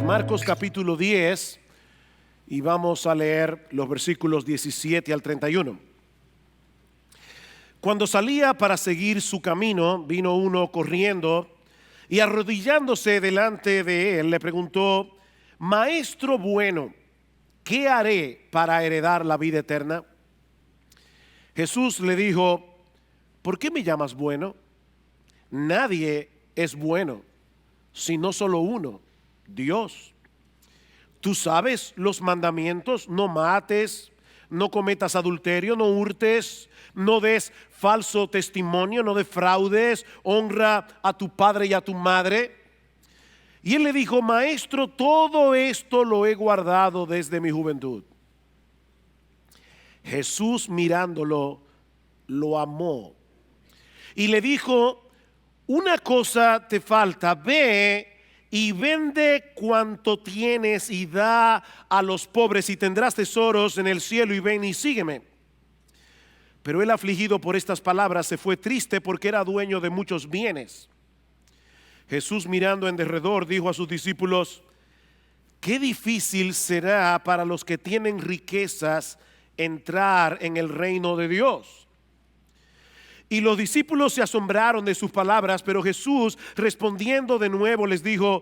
Marcos capítulo 10 y vamos a leer los versículos 17 al 31. Cuando salía para seguir su camino, vino uno corriendo y arrodillándose delante de él le preguntó: Maestro bueno, ¿qué haré para heredar la vida eterna? Jesús le dijo: ¿por qué me llamas bueno? Nadie es bueno, sino solo uno, Dios. Tú sabes los mandamientos: no mates, no cometas adulterio, no hurtes, no des falso testimonio, no defraudes, honra a tu padre y a tu madre. Y él le dijo: Maestro, todo esto lo he guardado desde mi juventud. Jesús, mirándolo, lo amó y le dijo: una cosa te falta, ve y vende cuanto tienes y da a los pobres y tendrás tesoros en el cielo, y ven y sígueme. Pero él, afligido por estas palabras, se fue triste porque era dueño de muchos bienes. Jesús, mirando en derredor, dijo a sus discípulos: qué difícil será para los que tienen riquezas entrar en el reino de Dios. Y los discípulos se asombraron de sus palabras, pero Jesús, respondiendo de nuevo, les dijo: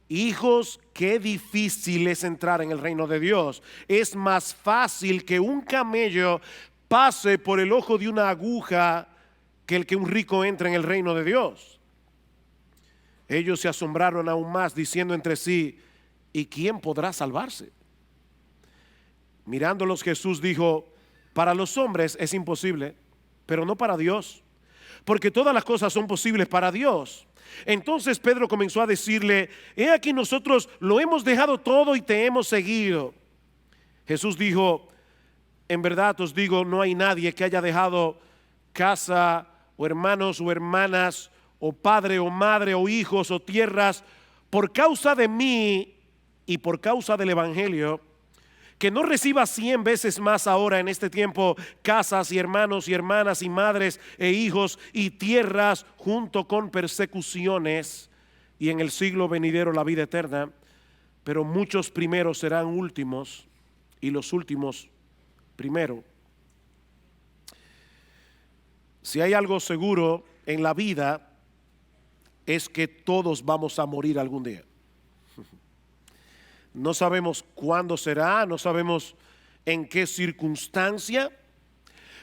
hijos, qué difícil es entrar en el reino de Dios. Es más fácil que un camello pase por el ojo de una aguja que el que un rico entre en el reino de Dios. Ellos se asombraron aún más, diciendo entre sí: ¿y quién podrá salvarse? Mirándolos, Jesús dijo: para los hombres es imposible, pero no para Dios, porque todas las cosas son posibles para Dios. Entonces Pedro comenzó a decirle: he aquí, nosotros lo hemos dejado todo y te hemos seguido. Jesús dijo: en verdad os digo, no hay nadie que haya dejado casa o hermanos o hermanas o padre o madre o hijos o tierras por causa de mí y por causa del evangelio, que no reciba 100 veces más ahora en este tiempo casas y hermanos y hermanas y madres e hijos y tierras, junto con persecuciones, y en el siglo venidero la vida eterna. Pero muchos primeros serán últimos y los últimos primero. Si hay algo seguro en la vida, es que todos vamos a morir algún día. No sabemos cuándo será, no sabemos en qué circunstancia,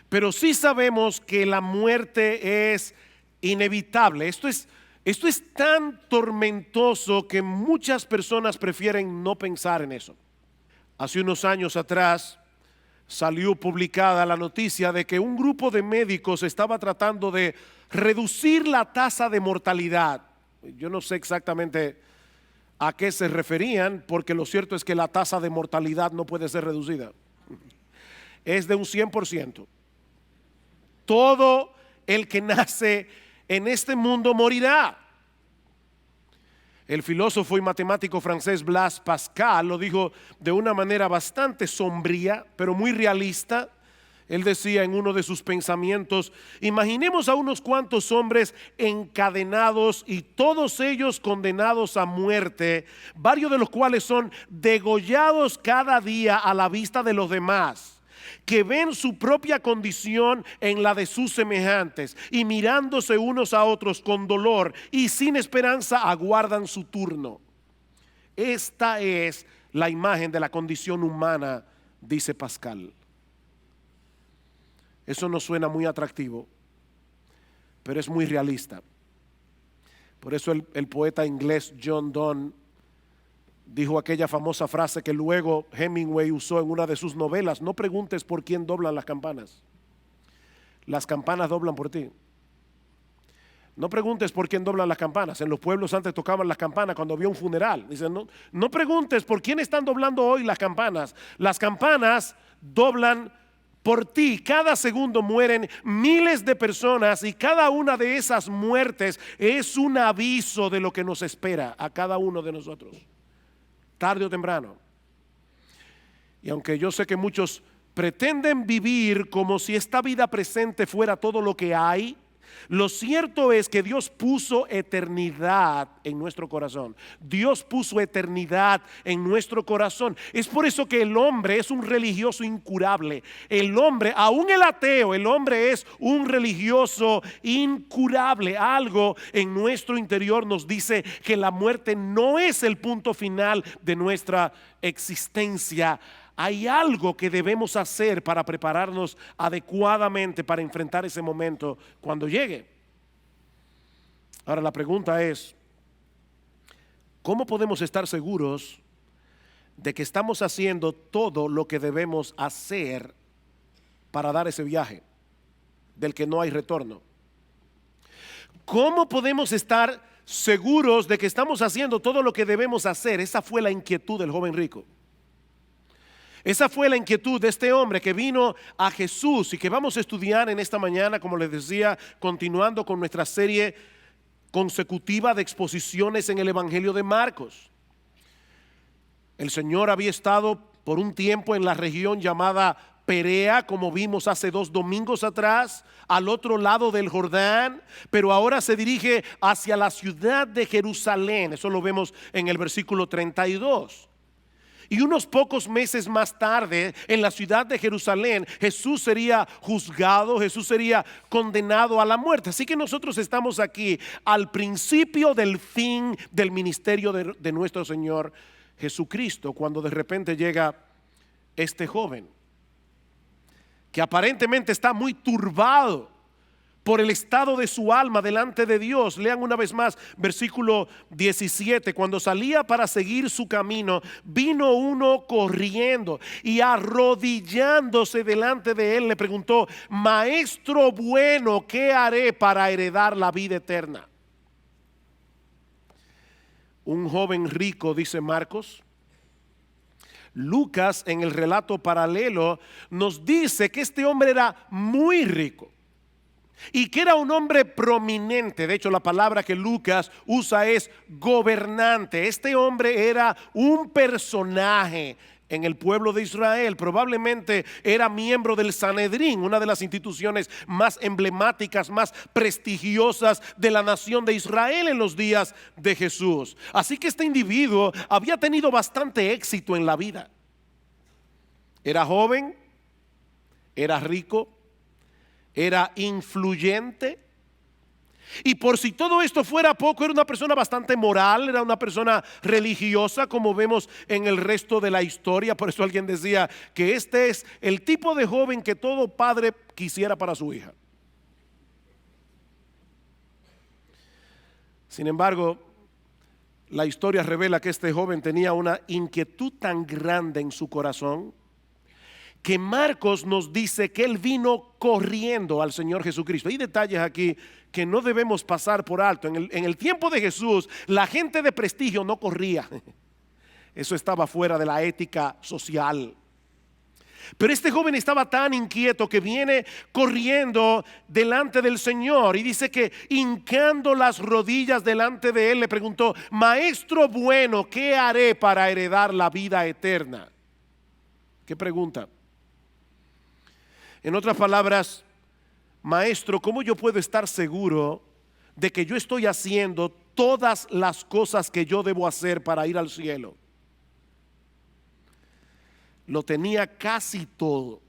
pero sí sabemos que la muerte es inevitable. Esto es tan tormentoso que muchas personas prefieren no pensar en eso. Hace unos años atrás salió publicada la noticia de que un grupo de médicos estaba tratando de reducir la tasa de mortalidad. Yo no sé exactamente a qué se referían, porque lo cierto es que la tasa de mortalidad no puede ser reducida. Es de un 100%. Todo el que nace en este mundo morirá. El filósofo y matemático francés Blaise Pascal lo dijo de una manera bastante sombría, pero muy realista. Él decía en uno de sus pensamientos: imaginemos a unos cuantos hombres encadenados y todos ellos condenados a muerte, varios de los cuales son degollados cada día a la vista de los demás, que ven su propia condición en la de sus semejantes y mirándose unos a otros con dolor y sin esperanza aguardan su turno. Esta es la imagen de la condición humana, dice Pascal. Eso no suena muy atractivo, pero es muy realista. Por eso el poeta inglés John Donne dijo aquella famosa frase que luego Hemingway usó en una de sus novelas: no preguntes por quién doblan las campanas doblan por ti. No preguntes por quién doblan las campanas. En los pueblos antes tocaban las campanas cuando había un funeral. Dicen: no preguntes por quién están doblando hoy las campanas doblan por ti. Cada segundo mueren miles de personas y cada una de esas muertes es un aviso de lo que nos espera a cada uno de nosotros, tarde o temprano. Y aunque yo sé que muchos pretenden vivir como si esta vida presente fuera todo lo que hay Lo cierto es que Dios puso eternidad en nuestro corazón. Dios puso eternidad en nuestro corazón. Es por eso que el hombre es un religioso incurable. El hombre, aún el ateo, el hombre es un religioso incurable. Algo en nuestro interior nos dice que la muerte no es el punto final de nuestra existencia. Hay algo que debemos hacer para prepararnos adecuadamente para enfrentar ese momento cuando llegue. Ahora la pregunta es, ¿cómo podemos estar seguros de que estamos haciendo todo lo que debemos hacer para dar ese viaje del que no hay retorno? ¿Cómo podemos estar seguros de que estamos haciendo todo lo que debemos hacer? Esa fue la inquietud del joven rico. Esa fue la inquietud de este hombre que vino a Jesús y que vamos a estudiar en esta mañana, como les decía, continuando con nuestra serie consecutiva de exposiciones en el Evangelio de Marcos. El Señor había estado por un tiempo en la región llamada Perea, como vimos hace 2 domingos atrás, al otro lado del Jordán, pero ahora se dirige hacia la ciudad de Jerusalén. Eso lo vemos en el versículo 32. Y unos pocos meses más tarde, en la ciudad de Jerusalén, Jesús sería juzgado, Jesús sería condenado a la muerte. Así que nosotros estamos aquí al principio del fin del ministerio de nuestro Señor Jesucristo, cuando de repente llega este joven, que aparentemente está muy turbado por el estado de su alma delante de Dios. Lean una vez más versículo 17. Cuando salía para seguir su camino, vino uno corriendo y arrodillándose delante de él le preguntó: Maestro bueno, ¿qué haré para heredar la vida eterna? Un joven rico, dice Marcos. Lucas, en el relato paralelo, nos dice que este hombre era muy rico y que era un hombre prominente. De hecho, la palabra que Lucas usa es gobernante. Este hombre era un personaje en el pueblo de Israel. Probablemente era miembro del Sanedrín, una de las instituciones más emblemáticas, más prestigiosas de la nación de Israel en los días de Jesús. Así que este individuo había tenido bastante éxito en la vida. Era joven, era rico, era influyente, y por si todo esto fuera poco, era una persona bastante moral, era una persona religiosa, como vemos en el resto de la historia. Por eso alguien decía que este es el tipo de joven que todo padre quisiera para su hija. Sin embargo, la historia revela que este joven tenía una inquietud tan grande en su corazón que Marcos nos dice que él vino corriendo al Señor Jesucristo. Hay detalles aquí que no debemos pasar por alto. En el tiempo de Jesús, la gente de prestigio no corría. Eso estaba fuera de la ética social. Pero este joven estaba tan inquieto que viene corriendo delante del Señor, y dice que hincando las rodillas delante de él le preguntó: Maestro bueno, ¿qué haré para heredar la vida eterna? ¿Qué pregunta? En otras palabras, maestro, ¿cómo yo puedo estar seguro de que yo estoy haciendo todas las cosas que yo debo hacer para ir al cielo? Lo tenía casi todo,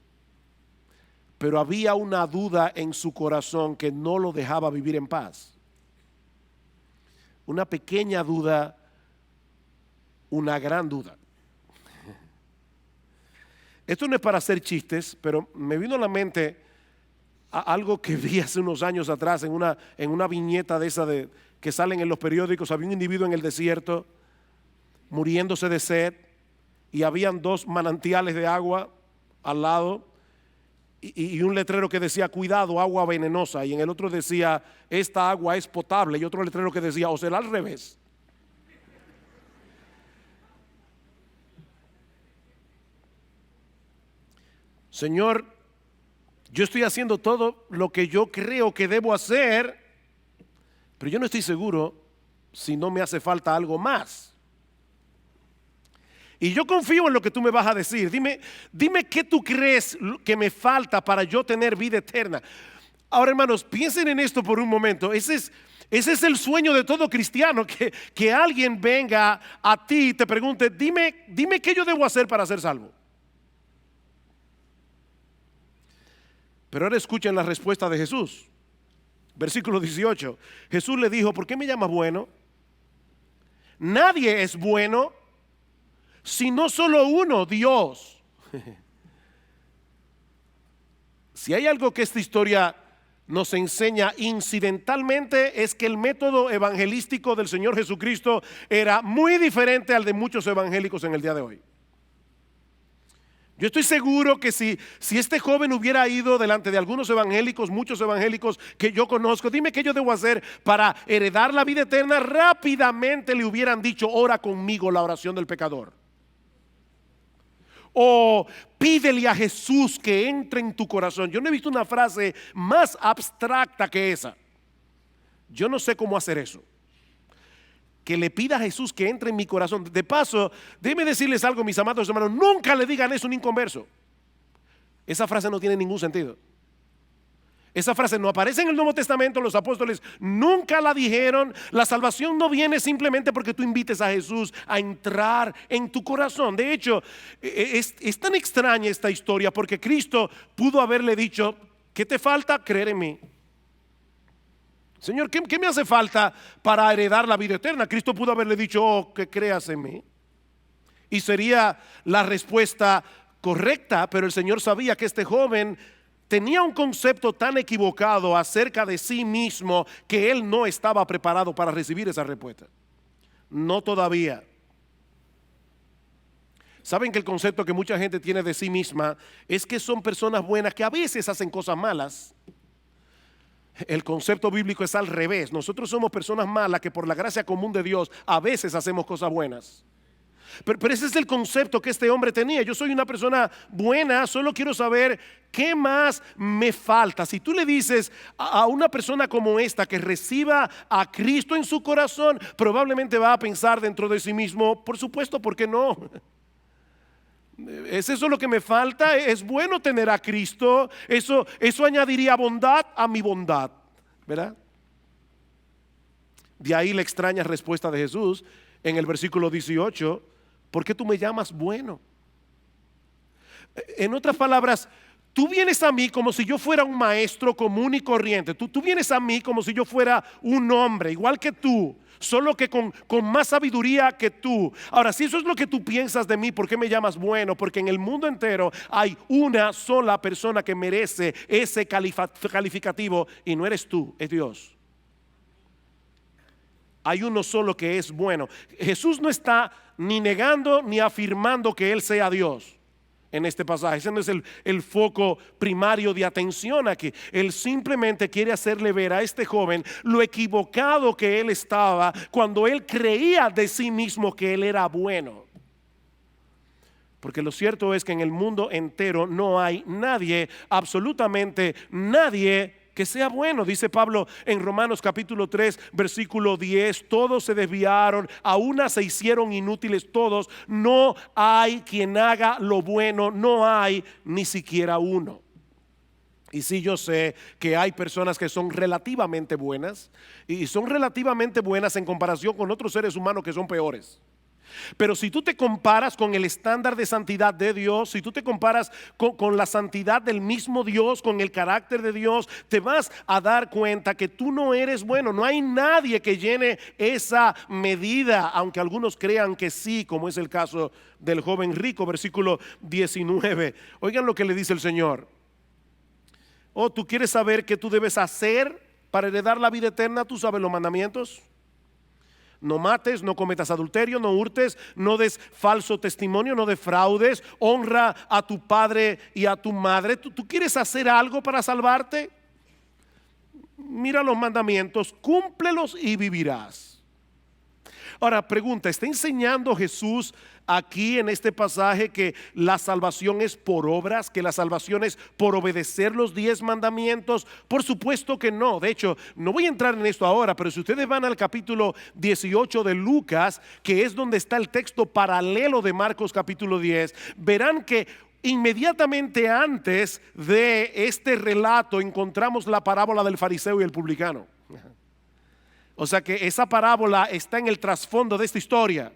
pero había una duda en su corazón que no lo dejaba vivir en paz. Una pequeña duda, una gran duda. Esto no es para hacer chistes, pero me vino a la mente algo que vi hace unos años atrás en una viñeta de esa que salen en los periódicos. Había un individuo en el desierto muriéndose de sed, y habían 2 manantiales de agua al lado, y un letrero que decía: cuidado, agua venenosa, y en el otro decía: esta agua es potable, y otro letrero que decía: o será al revés. Señor, yo estoy haciendo todo lo que yo creo que debo hacer, pero yo no estoy seguro si no me hace falta algo más. Y yo confío en lo que tú me vas a decir. Dime qué tú crees que me falta para yo tener vida eterna. Ahora, hermanos, piensen en esto por un momento. Ese es el sueño de todo cristiano, que alguien venga a ti y te pregunte, dime qué yo debo hacer para ser salvo. Pero ahora escuchen la respuesta de Jesús. Versículo 18. Jesús le dijo, ¿por qué me llamas bueno? Nadie es bueno, sino solo uno, Dios. Si hay algo que esta historia nos enseña incidentalmente, es que el método evangelístico del Señor Jesucristo era muy diferente al de muchos evangélicos en el día de hoy. Yo estoy seguro que si este joven hubiera ido delante de algunos evangélicos, muchos evangélicos que yo conozco, dime qué yo debo hacer para heredar la vida eterna, rápidamente le hubieran dicho, ora conmigo la oración del pecador. O pídele a Jesús que entre en tu corazón. Yo no he visto una frase más abstracta que esa. Yo no sé cómo hacer eso. Que le pida a Jesús que entre en mi corazón. De paso, déjenme decirles algo, mis amados hermanos, nunca le digan eso a un inconverso. Esa frase no tiene ningún sentido. Esa frase no aparece en el Nuevo Testamento. Los apóstoles nunca la dijeron. La salvación no viene simplemente porque tú invites a Jesús a entrar en tu corazón. De hecho, es tan extraña esta historia porque Cristo pudo haberle dicho, ¿qué te falta? Creer en mí. Señor, ¿qué me hace falta para heredar la vida eterna? Cristo pudo haberle dicho, oh, que creas en mí. Y sería la respuesta correcta, pero el Señor sabía que este joven tenía un concepto tan equivocado acerca de sí mismo que él no estaba preparado para recibir esa respuesta. No todavía. Saben que el concepto que mucha gente tiene de sí misma es que son personas buenas que a veces hacen cosas malas. El concepto bíblico es al revés. Nosotros somos personas malas que por la gracia común de Dios a veces hacemos cosas buenas. Pero ese es el concepto que este hombre tenía. Yo soy una persona buena, solo quiero saber qué más me falta. Si tú le dices a una persona como esta que reciba a Cristo en su corazón, probablemente va a pensar dentro de sí mismo, por supuesto, ¿por qué no? ¿Es eso lo que me falta? Es bueno tener a Cristo. Eso añadiría bondad a mi bondad, ¿verdad? De ahí la extraña respuesta de Jesús en el versículo 18. ¿Por qué tú me llamas bueno? En otras palabras, tú vienes a mí como si yo fuera un maestro común y corriente. Tú vienes a mí como si yo fuera un hombre, igual que tú, solo que con más sabiduría que tú. Ahora, si eso es lo que tú piensas de mí, ¿por qué me llamas bueno? Porque en el mundo entero hay una sola persona que merece ese calificativo y no eres tú, es Dios. Hay uno solo que es bueno. Jesús no está ni negando ni afirmando que Él sea Dios en este pasaje. Ese no es el foco primario de atención aquí. Él simplemente quiere hacerle ver a este joven lo equivocado que él estaba cuando él creía de sí mismo que él era bueno. Porque lo cierto es que en el mundo entero no hay nadie, absolutamente nadie, que sea bueno. Dice Pablo en Romanos capítulo 3 versículo 10, todos se desviaron, a una se hicieron inútiles todos, no hay quien haga lo bueno, no hay ni siquiera uno. Y sí, yo sé que hay personas que son relativamente buenas, y son relativamente buenas en comparación con otros seres humanos que son peores. Pero si tú te comparas con el estándar de santidad de Dios, si tú te comparas con la santidad del mismo Dios, con el carácter de Dios, te vas a dar cuenta que tú no eres bueno. No hay nadie que llene esa medida, aunque algunos crean que sí, como es el caso del joven rico, versículo 19. Oigan lo que le dice el Señor. Oh, ¿tú quieres saber qué tú debes hacer para heredar la vida eterna? ¿Tú sabes los mandamientos? No mates, no cometas adulterio, no hurtes, no des falso testimonio, no defraudes, honra a tu padre y a tu madre. ¿Tú quieres hacer algo para salvarte? Mira los mandamientos, cúmplelos y vivirás. Ahora, pregunta, ¿está enseñando Jesús aquí en este pasaje que la salvación es por obras, que la salvación es por obedecer los 10 mandamientos? Por supuesto que no. De hecho, no voy a entrar en esto ahora, pero si ustedes van al capítulo 18 de Lucas, que es donde está el texto paralelo de Marcos capítulo 10, verán que Inmediatamente antes de este relato encontramos la parábola del fariseo y el publicano. O sea que esa parábola está en el trasfondo de esta historia.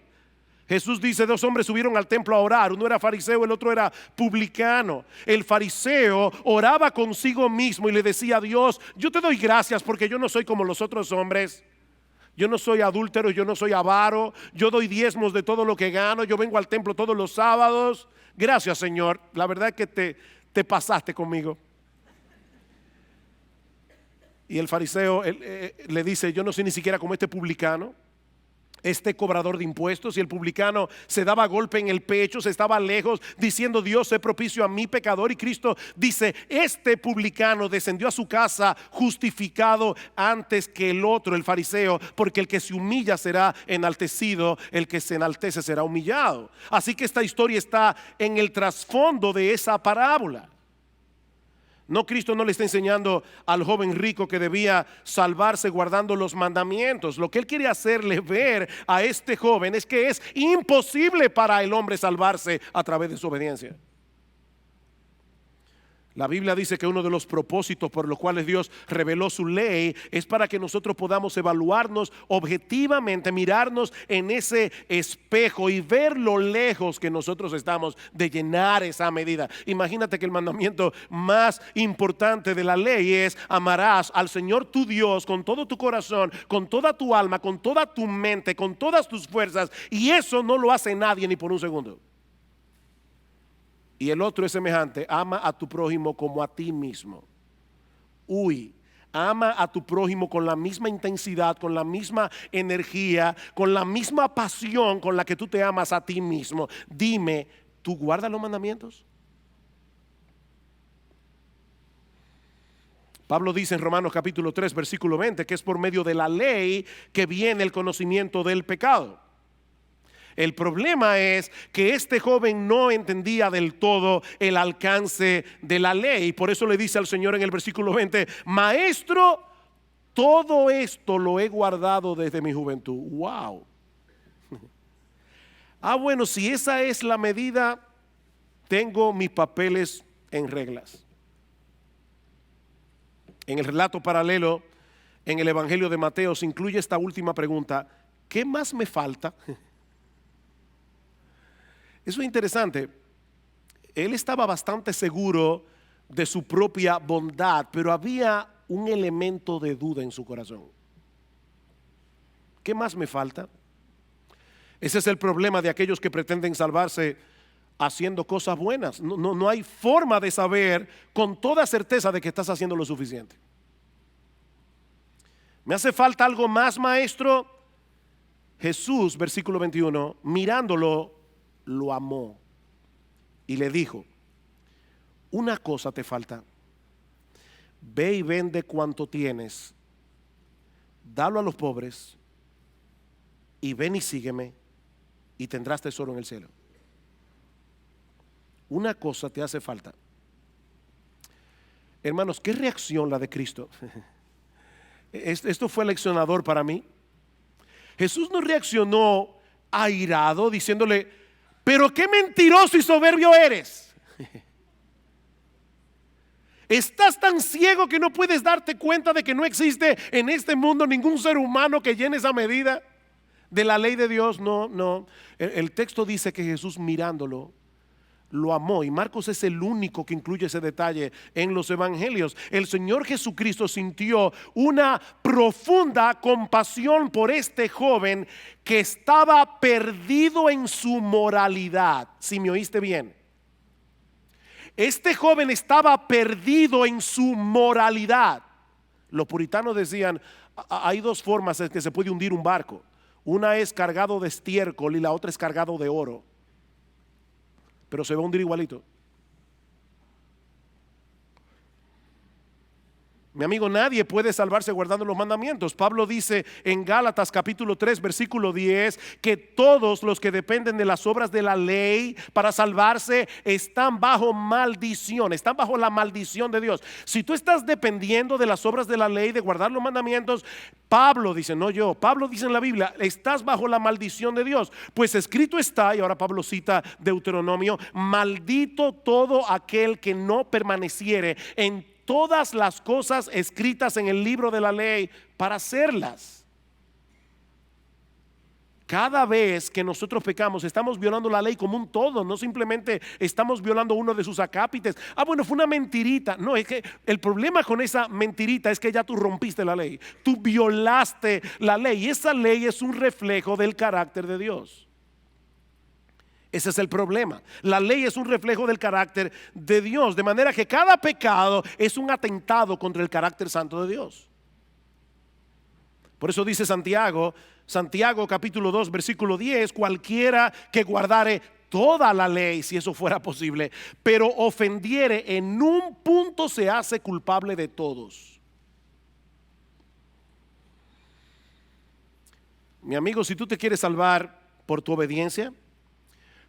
Jesús dice: dos hombres subieron al templo a orar, uno era fariseo, el otro era publicano. El fariseo oraba consigo mismo y le decía a Dios: yo te doy gracias porque yo no soy como los otros hombres. Yo no soy adúltero, yo no soy avaro, yo doy diezmos de todo lo que gano, yo vengo al templo todos los sábados. Gracias, Señor, la verdad es que te pasaste conmigo. Y el fariseo le dice: yo no soy ni siquiera como este publicano, este cobrador de impuestos. Y el publicano se daba golpe en el pecho, se estaba lejos diciendo: Dios, sé propicio a mi pecador. Y Cristo dice: este publicano descendió a su casa justificado antes que el otro, el fariseo, porque el que se humilla será enaltecido, el que se enaltece será humillado. Así que esta historia está en el trasfondo de esa parábola. No, Cristo no le está enseñando al joven rico que debía salvarse guardando los mandamientos. Lo que él quiere hacerle ver a este joven es que es imposible para el hombre salvarse a través de su obediencia. La Biblia dice que uno de los propósitos por los cuales Dios reveló su ley es para que nosotros podamos evaluarnos objetivamente, mirarnos en ese espejo y ver lo lejos que nosotros estamos de llenar esa medida. Imagínate que el mandamiento más importante de la ley es: amarás al Señor tu Dios con todo tu corazón, con toda tu alma, con toda tu mente, con todas tus fuerzas. Y eso no lo hace nadie ni por un segundo. Y el otro es semejante: ama a tu prójimo como a ti mismo. Ama a tu prójimo con la misma intensidad, con la misma energía, con la misma pasión con la que tú te amas a ti mismo. Dime, ¿tú guardas los mandamientos? Pablo dice en Romanos capítulo 3 versículo 20 que es por medio de la ley que viene el conocimiento del pecado. El problema es que este joven no entendía del todo el alcance de la ley. Por eso le dice al Señor en el versículo 20: Maestro, todo esto lo he guardado desde mi juventud. Wow. Bueno, si esa es la medida, tengo mis papeles en reglas. En el relato paralelo, en el Evangelio de Mateo, se incluye esta última pregunta: ¿qué más me falta? Eso es interesante. Él estaba bastante seguro de su propia bondad, pero había un elemento de duda en su corazón. ¿Qué más me falta? Ese es el problema de aquellos que pretenden salvarse haciendo cosas buenas. No hay forma de saber con toda certeza de que estás haciendo lo suficiente. ¿Me hace falta algo más, maestro? Jesús, versículo 21, mirándolo, lo amó y le dijo: una cosa te falta. Ve y vende cuanto tienes, dalo a los pobres, y ven y sígueme, y tendrás tesoro en el cielo. Una cosa te hace falta. Hermanos, ¿qué reacción la de Cristo? Esto fue leccionador para mí. Jesús no reaccionó airado diciéndole: pero qué mentiroso y soberbio eres. ¿Estás tan ciego que no puedes darte cuenta de que no existe en este mundo ningún ser humano que llene esa medida de la ley de Dios? No. El texto dice que Jesús, mirándolo, lo amó. Y Marcos es el único que incluye ese detalle en los evangelios. El Señor Jesucristo sintió una profunda compasión por este joven que estaba perdido en su moralidad. Si me oíste bien, este joven estaba perdido en su moralidad. Los puritanos decían: hay dos formas en que se puede hundir un barco. Una es cargado de estiércol y la otra es cargado de oro. Pero se va a hundir igualito. Mi amigo, nadie puede salvarse guardando los mandamientos. Pablo dice en Gálatas capítulo 3 versículo 10 que todos los que dependen de las obras de la ley para salvarse están bajo maldición, están bajo la maldición de Dios. Si tú estás dependiendo de las obras de la ley, de guardar los mandamientos, Pablo dice, no yo, Pablo dice en la Biblia, estás bajo la maldición de Dios. Pues escrito está, y ahora Pablo cita Deuteronomio, maldito todo aquel que no permaneciere en todas las cosas escritas en el libro de la ley para hacerlas. Cada vez que nosotros pecamos, estamos violando la ley como un todo, no simplemente estamos violando uno de sus acápites. Bueno, fue una mentirita. No, es que el problema con esa mentirita es que ya tú rompiste la ley, tú violaste la ley, y esa ley es un reflejo del carácter de Dios. Ese es el problema. La ley es un reflejo del carácter de Dios, de manera que cada pecado es un atentado contra el carácter santo de Dios. Por eso dice Santiago capítulo 2 versículo 10, cualquiera que guardare toda la ley, si eso fuera posible, pero ofendiere en un punto, se hace culpable de todos. Mi amigo, si tú te quieres salvar por tu obediencia,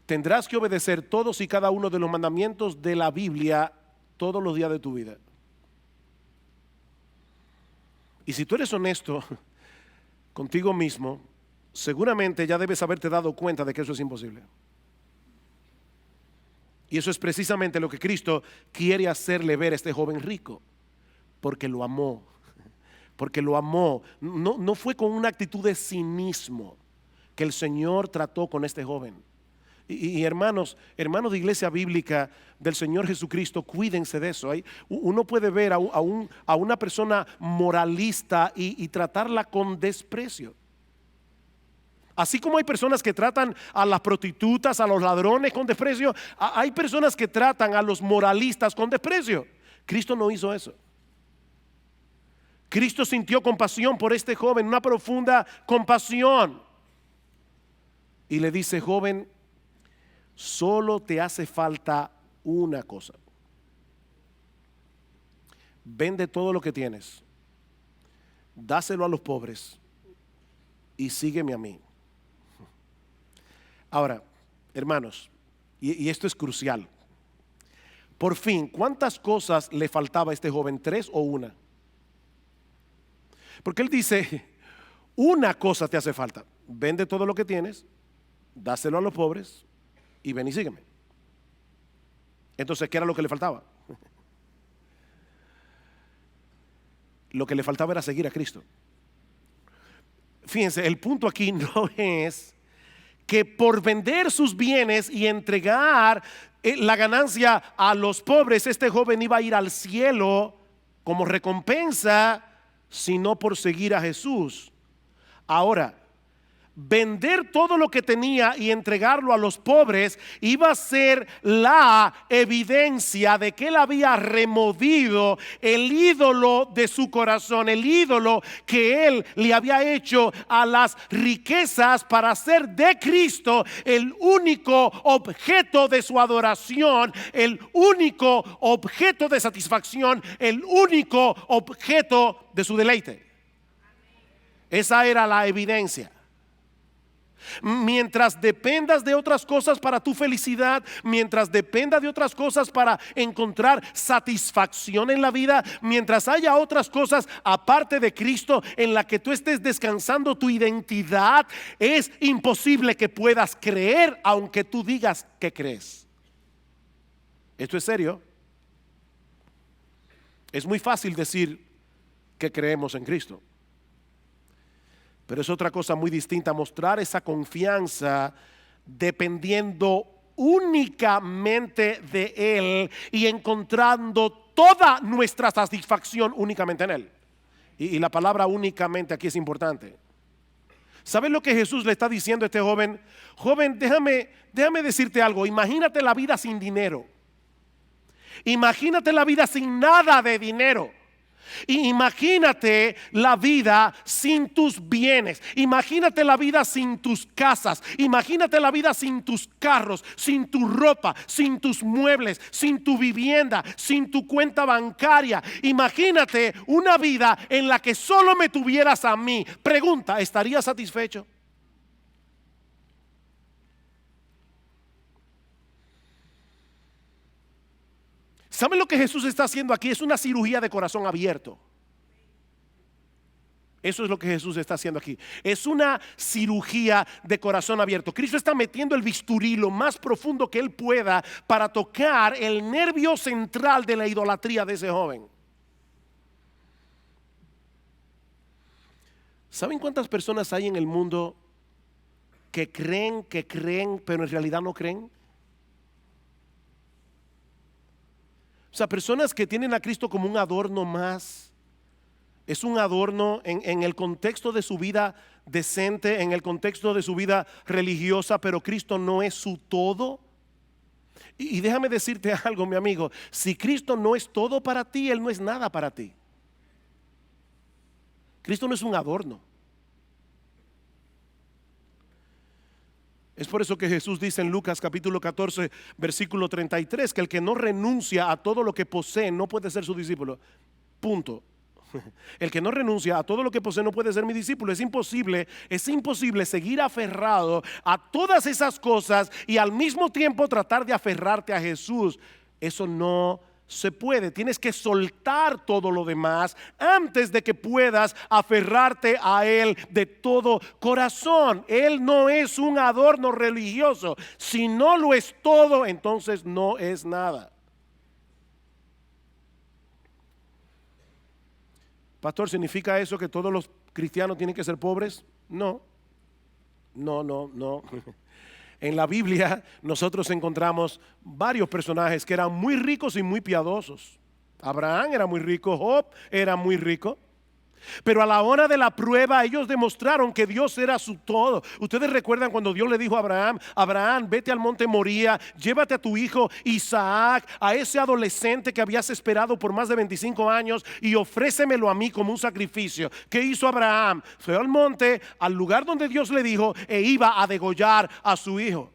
tendrás que obedecer todos y cada uno de los mandamientos de la Biblia todos los días de tu vida. Y si tú eres honesto contigo mismo, seguramente ya debes haberte dado cuenta de que eso es imposible. Y eso es precisamente lo que Cristo quiere hacerle ver a este joven rico, porque lo amó. Porque lo amó. No fue con una actitud de cinismo que el Señor trató con este joven. Y hermanos de iglesia bíblica del Señor Jesucristo, cuídense de eso. Uno puede ver a una persona moralista y tratarla con desprecio. Así como hay personas que tratan a las prostitutas, a los ladrones con desprecio, hay personas que tratan a los moralistas con desprecio. Cristo no hizo eso. Cristo sintió compasión por este joven, una profunda compasión. Y le dice, joven, solo te hace falta una cosa. Vende todo lo que tienes, dáselo a los pobres y sígueme a mí. Ahora, hermanos, y esto es crucial. Por fin, ¿cuántas cosas le faltaba a este joven? ¿3 o una? Porque él dice, una cosa te hace falta. Vende todo lo que tienes, dáselo a los pobres y ven y sígueme. Entonces, ¿qué era lo que le faltaba? Lo que le faltaba era seguir a Cristo. Fíjense, el punto aquí no es que por vender sus bienes y entregar la ganancia a los pobres, este joven iba a ir al cielo como recompensa, sino por seguir a Jesús. Ahora, vender todo lo que tenía y entregarlo a los pobres iba a ser la evidencia de que él había removido el ídolo de su corazón, el ídolo que él le había hecho a las riquezas, para hacer de Cristo el único objeto de su adoración, el único objeto de satisfacción, el único objeto de su deleite. Esa era la evidencia. Mientras dependas de otras cosas para tu felicidad, mientras dependas de otras cosas para encontrar satisfacción en la vida, mientras haya otras cosas aparte de Cristo en la que tú estés descansando tu identidad, es imposible que puedas creer aunque tú digas que crees. Esto es serio. Es muy fácil decir que creemos en Cristo, pero es otra cosa muy distinta mostrar esa confianza dependiendo únicamente de Él y encontrando toda nuestra satisfacción únicamente en Él. Y la palabra únicamente aquí es importante. ¿Sabes lo que Jesús le está diciendo a este joven? Joven, déjame decirte algo. Imagínate la vida sin dinero. Imagínate la vida sin nada de dinero. Y imagínate la vida sin tus bienes. Imagínate la vida sin tus casas. Imagínate la vida sin tus carros, sin tu ropa, sin tus muebles, sin tu vivienda, sin tu cuenta bancaria. Imagínate una vida en la que solo me tuvieras a mí. Pregunta, ¿estarías satisfecho? ¿Saben lo que Jesús está haciendo aquí? Es una cirugía de corazón abierto. Eso es lo que Jesús está haciendo aquí. Es una cirugía de corazón abierto. Cristo está metiendo el bisturí lo más profundo que Él pueda para tocar el nervio central de la idolatría de ese joven. ¿Saben cuántas personas hay en el mundo que creen, pero en realidad no creen? O sea, personas que tienen a Cristo como un adorno más. Es un adorno en el contexto de su vida decente, en el contexto de su vida religiosa, pero Cristo no es su todo. Y déjame decirte algo, mi amigo, si Cristo no es todo para ti, Él no es nada para ti. Cristo no es un adorno. Es por eso que Jesús dice en Lucas capítulo 14 versículo 33 que el que no renuncia a todo lo que posee no puede ser su discípulo. Punto. El que no renuncia a todo lo que posee no puede ser mi discípulo. Es imposible seguir aferrado a todas esas cosas y al mismo tiempo tratar de aferrarte a Jesús. Eso no se puede. Tienes que soltar todo lo demás antes de que puedas aferrarte a Él de todo corazón. Él no es un adorno religioso. Si no lo es todo, entonces no es nada. Pastor, ¿significa eso que todos los cristianos tienen que ser pobres? No. En la Biblia nosotros encontramos varios personajes que eran muy ricos y muy piadosos. Abraham era muy rico, Job era muy rico. Pero a la hora de la prueba ellos demostraron que Dios era su todo. Ustedes recuerdan cuando Dios le dijo a Abraham: Abraham, vete al monte Moría, llévate a tu hijo Isaac, a ese adolescente que habías esperado por más de 25 años, y ofrécemelo a mí como un sacrificio. ¿Qué hizo Abraham? Fue al monte, al lugar donde Dios le dijo, e iba a degollar a su hijo.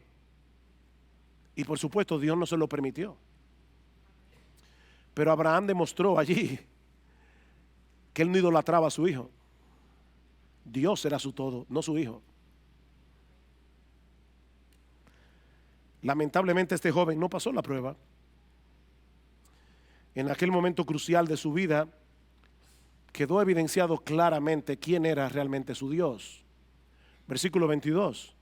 Y por supuesto Dios no se lo permitió. Pero Abraham demostró allí que él no idolatraba a su hijo. Dios era su todo, no su hijo. Lamentablemente este joven no pasó la prueba. En aquel momento crucial de su vida quedó evidenciado claramente quién era realmente su Dios. Versículo 22.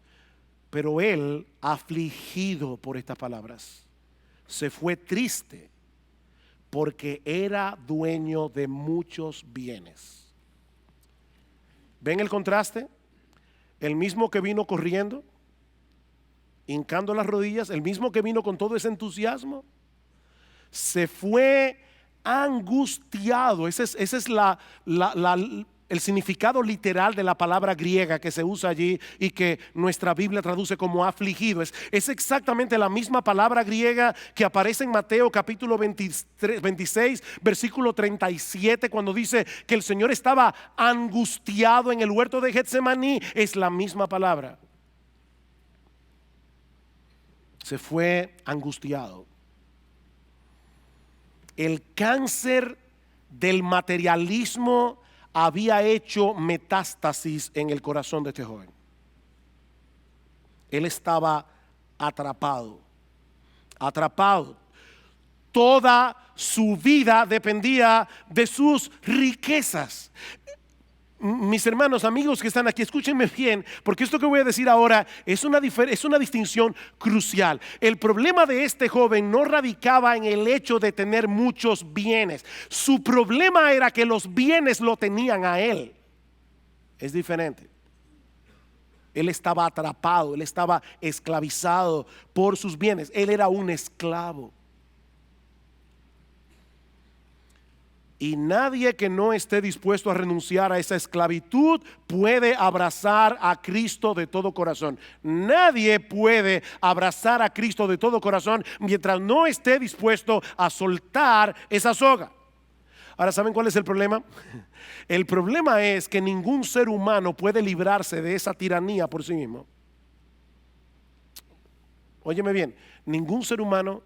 Pero él, afligido por estas palabras, se fue triste, porque era dueño de muchos bienes. ¿Ven el contraste? El mismo que vino corriendo, hincando las rodillas, el mismo que vino con todo ese entusiasmo, se fue angustiado. Ese es el significado literal de la palabra griega que se usa allí y que nuestra Biblia traduce como afligido. Es exactamente la misma palabra griega que aparece en Mateo capítulo 26 versículo 37, cuando dice que el Señor estaba angustiado en el huerto de Getsemaní. Es la misma palabra. Se fue angustiado. El cáncer del materialismo había hecho metástasis en el corazón de este joven. Él estaba atrapado. Toda su vida dependía de sus riquezas. Mis hermanos, amigos que están aquí, escúchenme bien, porque esto que voy a decir ahora es una distinción crucial. El problema de este joven no radicaba en el hecho de tener muchos bienes. Su problema era que los bienes lo tenían a él. Es diferente. Él estaba atrapado, él estaba esclavizado por sus bienes. Él era un esclavo. Y nadie que no esté dispuesto a renunciar a esa esclavitud puede abrazar a Cristo de todo corazón. Nadie puede abrazar a Cristo de todo corazón mientras no esté dispuesto a soltar esa soga. Ahora, ¿saben cuál es el problema? El problema es que ningún ser humano puede librarse de esa tiranía por sí mismo. Óyeme bien, ningún ser humano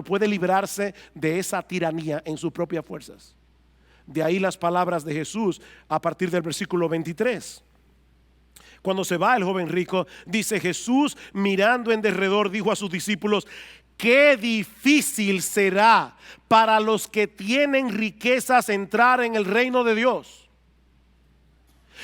puede librarse de esa tiranía en sus propias fuerzas. De ahí las palabras de Jesús a partir del versículo 23. Cuando se va el joven rico, dice Jesús, mirando en derredor, dijo a sus discípulos: qué difícil será para los que tienen riquezas entrar en el reino de Dios.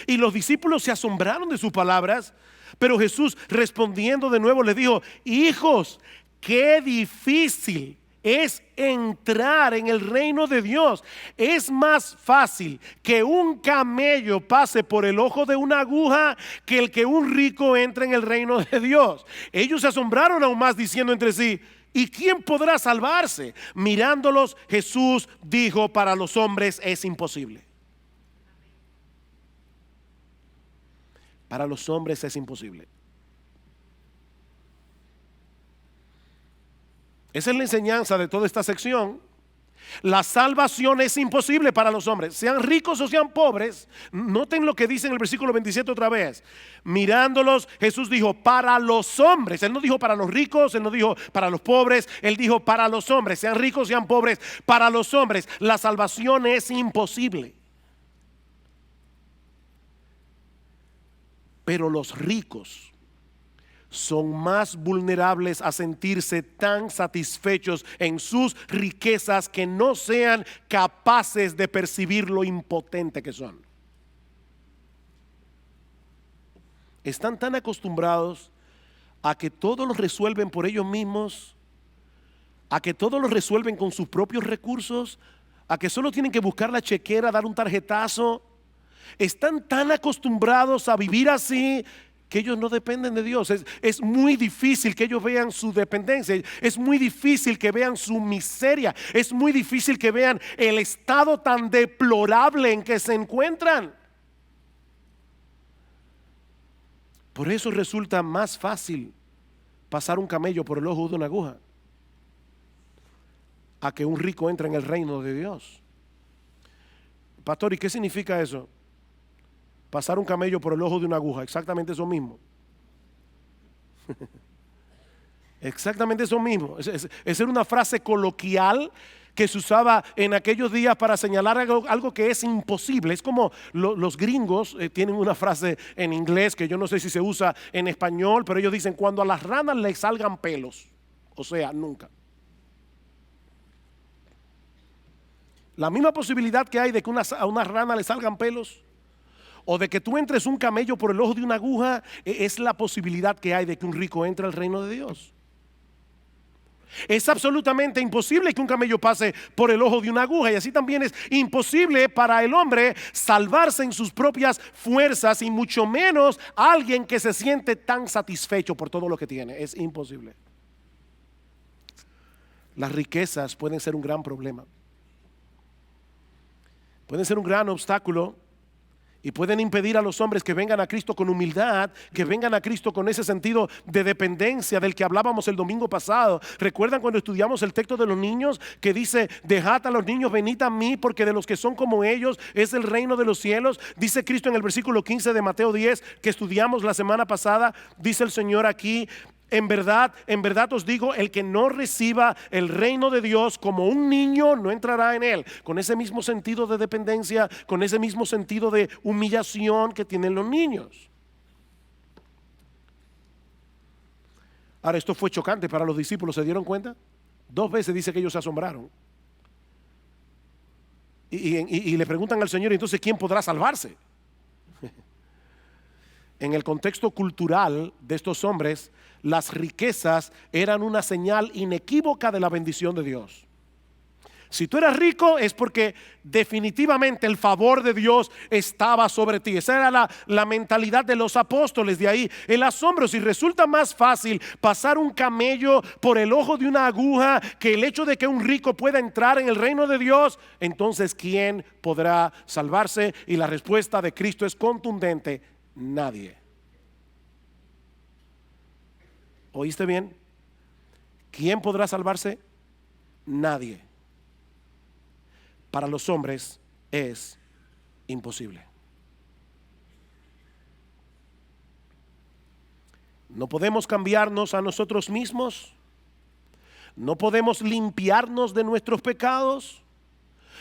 Y los discípulos se asombraron de sus palabras, pero Jesús, respondiendo de nuevo, les dijo: hijos, qué difícil es entrar en el reino de Dios. Es más fácil que un camello pase por el ojo de una aguja que el que un rico entre en el reino de Dios. Ellos se asombraron aún más, diciendo entre sí: ¿y quién podrá salvarse? Mirándolos, Jesús dijo: para los hombres es imposible. Para los hombres es imposible. Esa es la enseñanza de toda esta sección. La salvación es imposible para los hombres, sean ricos o sean pobres. Noten lo que dice en el versículo 27 otra vez. Mirándolos, Jesús dijo: para los hombres. Él no dijo para los ricos, Él no dijo para los pobres, Él dijo para los hombres, sean ricos, sean pobres. Para los hombres la salvación es imposible. Pero los ricos son más vulnerables a sentirse tan satisfechos en sus riquezas que no sean capaces de percibir lo impotente que son. Están tan acostumbrados a que todo lo resuelven por ellos mismos, a que todo lo resuelven con sus propios recursos, a que solo tienen que buscar la chequera, dar un tarjetazo. Están tan acostumbrados a vivir así que ellos no dependen de Dios. Es muy difícil que ellos vean su dependencia. Es muy difícil que vean su miseria. Es muy difícil que vean el estado tan deplorable en que se encuentran. Por eso resulta más fácil pasar un camello por el ojo de una aguja a que un rico entre en el reino de Dios. Pastor, ¿y qué significa eso? Pasar un camello por el ojo de una aguja, exactamente eso mismo. Exactamente eso mismo. Esa era una frase coloquial que se usaba en aquellos días para señalar algo que es imposible. Es como los gringos tienen una frase en inglés que yo no sé si se usa en español, pero ellos dicen: cuando a las ranas les salgan pelos. O sea, nunca. La misma posibilidad que hay de que a una rana le salgan pelos, o de que tú entres un camello por el ojo de una aguja, es la posibilidad que hay de que un rico entre al reino de Dios. Es absolutamente imposible que un camello pase por el ojo de una aguja, y así también es imposible para el hombre salvarse en sus propias fuerzas, y mucho menos alguien que se siente tan satisfecho por todo lo que tiene. Es imposible. Las riquezas pueden ser un gran problema, pueden ser un gran obstáculo, y pueden impedir a los hombres que vengan a Cristo con humildad, que vengan a Cristo con ese sentido de dependencia del que hablábamos el domingo pasado. ¿Recuerdan cuando estudiamos el texto de los niños que dice: dejad a los niños, venid a mí, porque de los que son como ellos es el reino de los cielos? Dice Cristo en el versículo 15 de Mateo 10 que estudiamos la semana pasada. Dice el Señor aquí: en verdad os digo, el que no reciba el reino de Dios como un niño no entrará en él. Con ese mismo sentido de dependencia, con ese mismo sentido de humillación que tienen los niños. Ahora, esto fue chocante para los discípulos. ¿Se dieron cuenta? 2 veces dice que ellos se asombraron. Y le preguntan al Señor: entonces, ¿quién podrá salvarse? En el contexto cultural de estos hombres, las riquezas eran una señal inequívoca de la bendición de Dios. Si tú eras rico es porque definitivamente el favor de Dios estaba sobre ti. Esa era la mentalidad de los apóstoles. De ahí el asombro. Si resulta más fácil pasar un camello por el ojo de una aguja que el hecho de que un rico pueda entrar en el reino de Dios, entonces ¿quién podrá salvarse? Y la respuesta de Cristo es contundente: nadie. ¿Oíste bien? ¿Quién podrá salvarse? Nadie. para los hombres es imposible. No podemos cambiarnos a nosotros mismos. No podemos limpiarnos de nuestros pecados.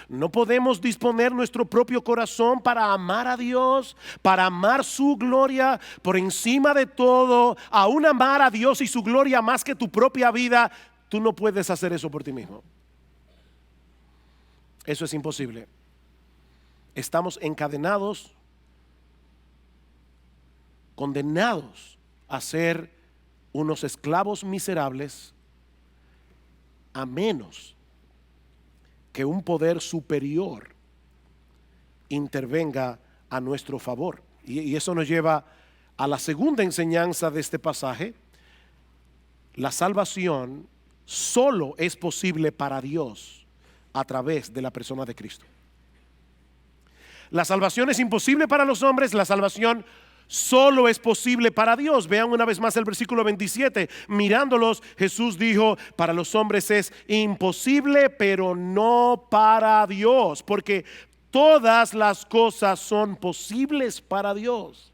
No podemos disponer nuestro propio corazón para amar a Dios, para amar su gloria por encima de todo, aún amar a Dios y su gloria más que tu propia vida. Tú no puedes hacer eso por ti mismo. Eso es imposible. Estamos encadenados, condenados a ser unos esclavos miserables, a menos que un poder superior intervenga a nuestro favor. Y eso nos lleva a la segunda enseñanza de este pasaje. La salvación solo es posible para Dios a través de la persona de Cristo. La salvación es imposible para los hombres, la salvación solo es posible para Dios. Vean una vez más el versículo 27. Mirándolos, Jesús dijo: para los hombres es imposible, pero no para Dios, porque todas las cosas son posibles para Dios.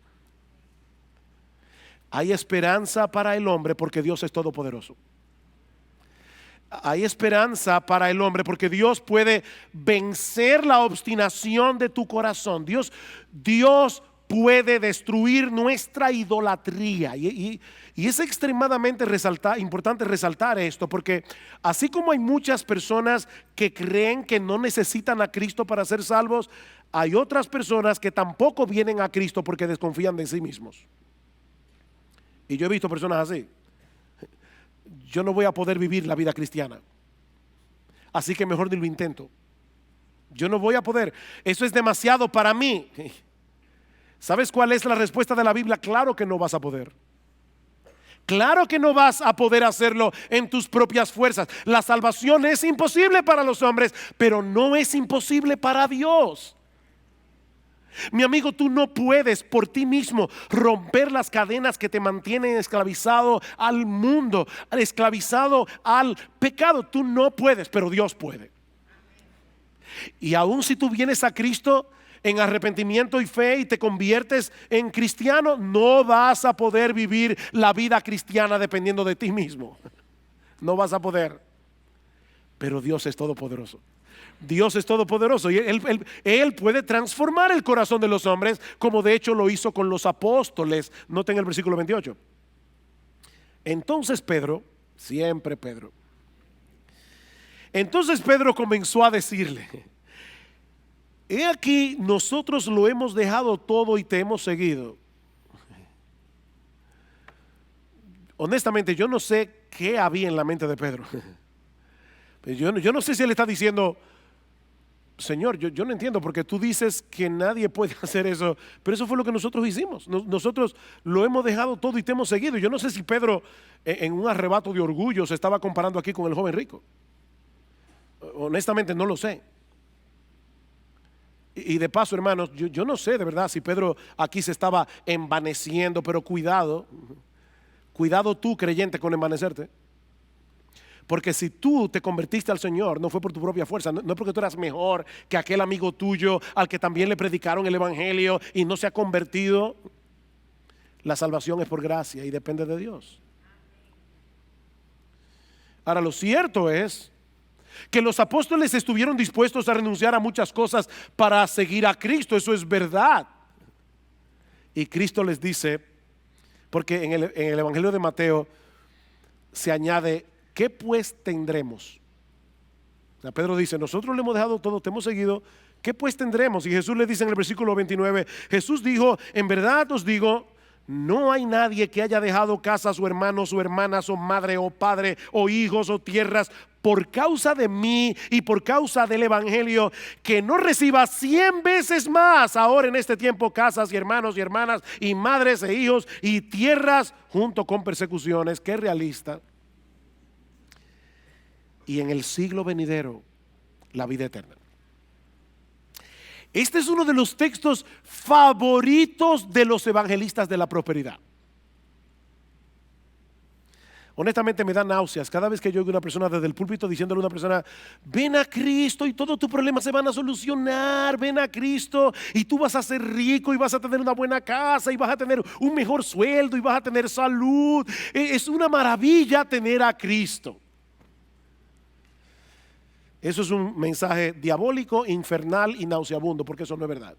Hay esperanza para el hombre porque Dios es todopoderoso. Hay esperanza para el hombre porque Dios puede vencer la obstinación de tu corazón. Dios puede destruir nuestra idolatría. Y es extremadamente importante resaltar esto, porque así como hay muchas personas que creen que no necesitan a Cristo para ser salvos, hay otras personas que tampoco vienen a Cristo porque desconfían de sí mismos. Y yo he visto personas así. Yo no voy a poder vivir la vida cristiana, así que mejor ni lo intento. Yo no voy a poder. Eso es demasiado para mí. ¿Sabes cuál es la respuesta de la Biblia? Claro que no vas a poder. Claro que no vas a poder hacerlo en tus propias fuerzas. La salvación es imposible para los hombres, pero no es imposible para Dios. Mi amigo, tú no puedes por ti mismo romper las cadenas que te mantienen esclavizado al mundo, esclavizado al pecado. Tú no puedes, pero Dios puede. Y aun si tú vienes a Cristo en arrepentimiento y fe y te conviertes en cristiano, no vas a poder vivir la vida cristiana dependiendo de ti mismo. No vas a poder. Pero Dios es todopoderoso. Dios es todopoderoso y Él puede transformar el corazón de los hombres, como de hecho lo hizo con los apóstoles. Noten el versículo 28. Entonces Pedro, siempre Pedro, entonces Pedro comenzó a decirle: he aquí, nosotros lo hemos dejado todo y te hemos seguido. Honestamente, yo no sé qué había en la mente de Pedro. Yo no sé si él está diciendo: Señor, yo no entiendo, porque tú dices que nadie puede hacer eso, pero eso fue lo que nosotros hicimos. Nosotros lo hemos dejado todo y te hemos seguido. Yo no sé si Pedro, en un arrebato de orgullo, se estaba comparando aquí con el joven rico. Honestamente no lo sé. Y de paso, hermanos, yo no sé de verdad si Pedro aquí se estaba envaneciendo, pero cuidado tú, creyente, con envanecerte. Porque si tú te convertiste al Señor, no fue por tu propia fuerza, no es porque tú eras mejor que aquel amigo tuyo al que también le predicaron el evangelio y no se ha convertido. La salvación es por gracia y depende de Dios. Ahora, lo cierto es que los apóstoles estuvieron dispuestos a renunciar a muchas cosas para seguir a Cristo. Eso es verdad. Y Cristo les dice, porque en el evangelio de Mateo se añade: ¿qué pues tendremos? O sea, Pedro dice: nosotros le hemos dejado todo, te hemos seguido, ¿qué pues tendremos? Y Jesús le dice en el versículo 29, Jesús dijo: en verdad os digo, no hay nadie que haya dejado casa, o hermanos, o hermanas, o madre, o padre, o hijos, o tierras, por causa de mí y por causa del evangelio, que no reciba 100 veces más ahora en este tiempo casas y hermanos y hermanas y madres e hijos y tierras junto con persecuciones. Qué realista. Y en el siglo venidero, la vida eterna. Este es uno de los textos favoritos de los evangelistas de la prosperidad. Honestamente me da náuseas cada vez que yo oigo a una persona desde el púlpito diciéndole a una persona: ven a Cristo y todos tus problemas se van a solucionar, ven a Cristo y tú vas a ser rico y vas a tener una buena casa y vas a tener un mejor sueldo y vas a tener salud. Es una maravilla tener a Cristo. Eso es un mensaje diabólico, infernal y nauseabundo, porque eso no es verdad.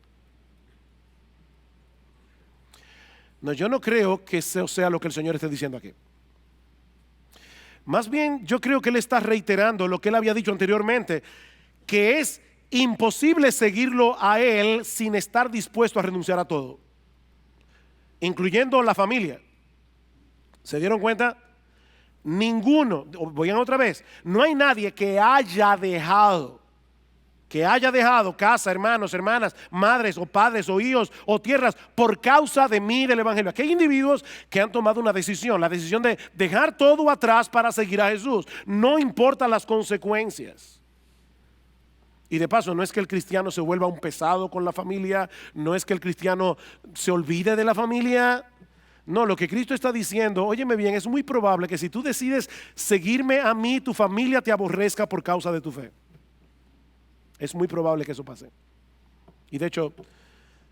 No, yo no creo que eso sea lo que el Señor esté diciendo aquí. Más bien yo creo que Él está reiterando lo que Él había dicho anteriormente, que es imposible seguirlo a Él sin estar dispuesto a renunciar a todo, incluyendo la familia. ¿Se dieron cuenta? Ninguno, voy a otra vez, no hay nadie que haya dejado casa, hermanos, hermanas, madres o padres o hijos o tierras por causa de mí, del evangelio. Aquí hay individuos que han tomado una decisión, la decisión de dejar todo atrás para seguir a Jesús, no importa las consecuencias. Y de paso, no es que el cristiano se vuelva un pesado con la familia, no es que el cristiano se olvide de la familia. No, lo que Cristo está diciendo, óyeme bien, es muy probable que si tú decides seguirme a mí, tu familia te aborrezca por causa de tu fe. Es muy probable que eso pase. Y de hecho,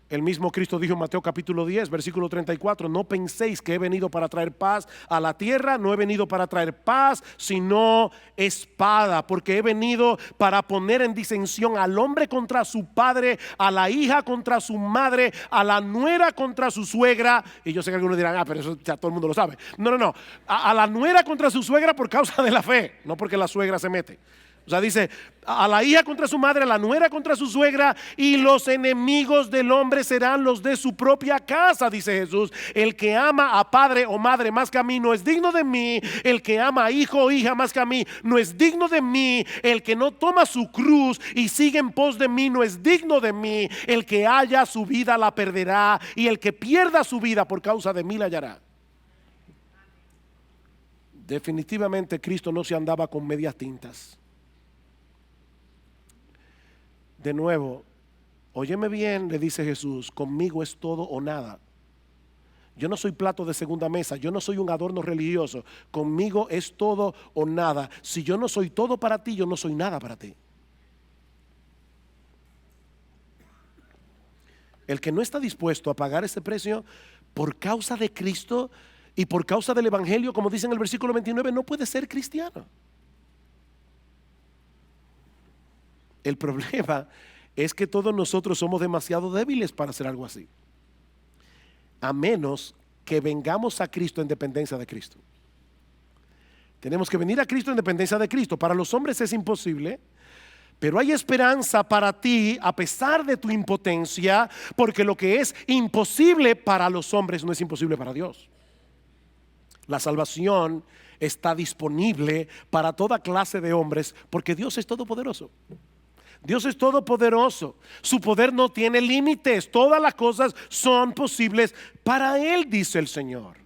el mismo Cristo dijo en Mateo capítulo 10, versículo 34, no penséis que he venido para traer paz a la tierra, no he venido para traer paz, sino espada, porque he venido para poner en disensión al hombre contra su padre, a la hija contra su madre, a la nuera contra su suegra. Y yo sé que algunos dirán, pero eso ya todo el mundo lo sabe. No, a la nuera contra su suegra por causa de la fe, no porque la suegra se mete. O sea, dice, a la hija contra su madre, a la nuera contra su suegra, y los enemigos del hombre serán los de su propia casa, dice Jesús. El que ama a padre o madre más que a mí no es digno de mí. El que ama a hijo o hija más que a mí no es digno de mí. El que no toma su cruz y sigue en pos de mí no es digno de mí. El que haya su vida la perderá, y el que pierda su vida por causa de mí la hallará. Definitivamente Cristo no se andaba con medias tintas. De nuevo, óyeme bien, le dice Jesús, conmigo es todo o nada. Yo no soy plato de segunda mesa, yo no soy un adorno religioso. Conmigo es todo o nada. Si yo no soy todo para ti, yo no soy nada para ti. El que no está dispuesto a pagar ese precio por causa de Cristo y por causa del evangelio, como dice en el versículo 29, no puede ser cristiano. El problema es que todos nosotros somos demasiado débiles para hacer algo así, a menos que vengamos a Cristo en dependencia de Cristo. Tenemos que venir a Cristo en dependencia de Cristo. Para los hombres es imposible, pero hay esperanza para ti a pesar de tu impotencia, porque lo que es imposible para los hombres no es imposible para Dios. La salvación está disponible para toda clase de hombres, porque Dios es todopoderoso. Dios es todopoderoso, su poder no tiene límites, todas las cosas son posibles para Él, dice el Señor.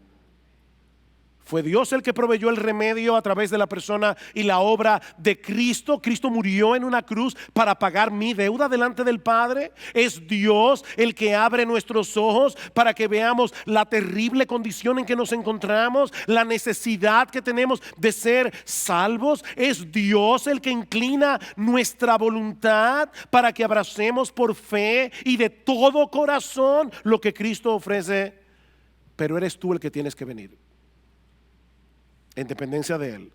Fue Dios el que proveyó el remedio a través de la persona y la obra de Cristo. Cristo murió en una cruz para pagar mi deuda delante del Padre. Es Dios el que abre nuestros ojos para que veamos la terrible condición en que nos encontramos, la necesidad que tenemos de ser salvos. Es Dios el que inclina nuestra voluntad para que abracemos por fe y de todo corazón lo que Cristo ofrece. Pero eres tú el que tienes que venir en dependencia de Él.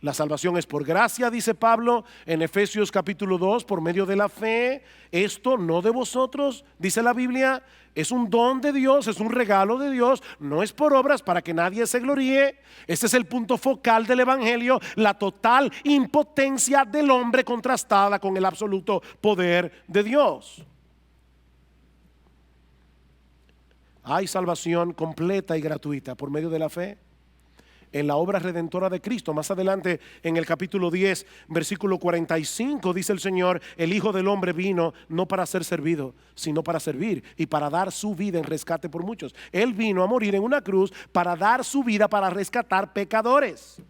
La salvación es por gracia, dice Pablo en Efesios capítulo 2, por medio de la fe. Esto no de vosotros, dice la Biblia, es un don de Dios, es un regalo de Dios, no es por obras para que nadie se gloríe. Este es el punto focal del evangelio, la total impotencia del hombre contrastada con el absoluto poder de Dios. Hay salvación completa y gratuita por medio de la fe en la obra redentora de Cristo. Más adelante en el capítulo 10 versículo 45 dice el Señor: el Hijo del Hombre vino no para ser servido, sino para servir y para dar su vida en rescate por muchos. Él vino a morir en una cruz para dar su vida para rescatar pecadores.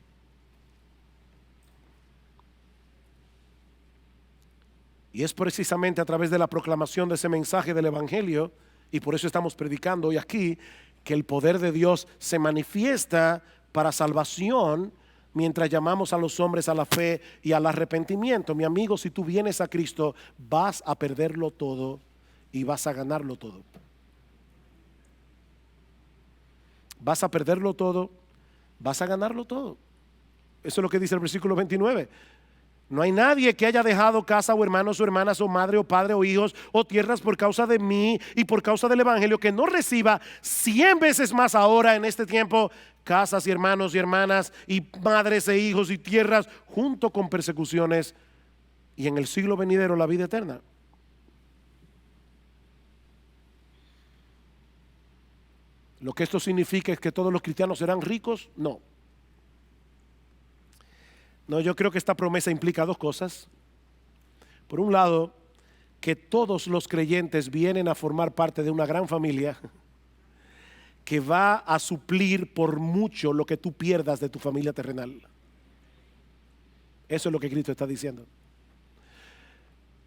Y es precisamente a través de la proclamación de ese mensaje del evangelio, y por eso estamos predicando hoy aquí, que el poder de Dios se manifiesta para salvación mientras llamamos a los hombres a la fe y al arrepentimiento. Mi amigo, si tú vienes a Cristo, vas a perderlo todo y vas a ganarlo todo. Vas a perderlo todo, vas a ganarlo todo. Eso es lo que dice el versículo 29. No hay nadie que haya dejado casa o hermanos o hermanas o madre o padre o hijos o tierras por causa de mí y por causa del evangelio que no reciba 100 veces más ahora en este tiempo casas y hermanos y hermanas y madres e hijos y tierras junto con persecuciones y en el siglo venidero la vida eterna. Lo que esto significa es que todos los cristianos serán ricos. No, yo creo que esta promesa implica dos cosas. Por un lado, que todos los creyentes vienen a formar parte de una gran familia que va a suplir por mucho lo que tú pierdas de tu familia terrenal. Eso es lo que Cristo está diciendo.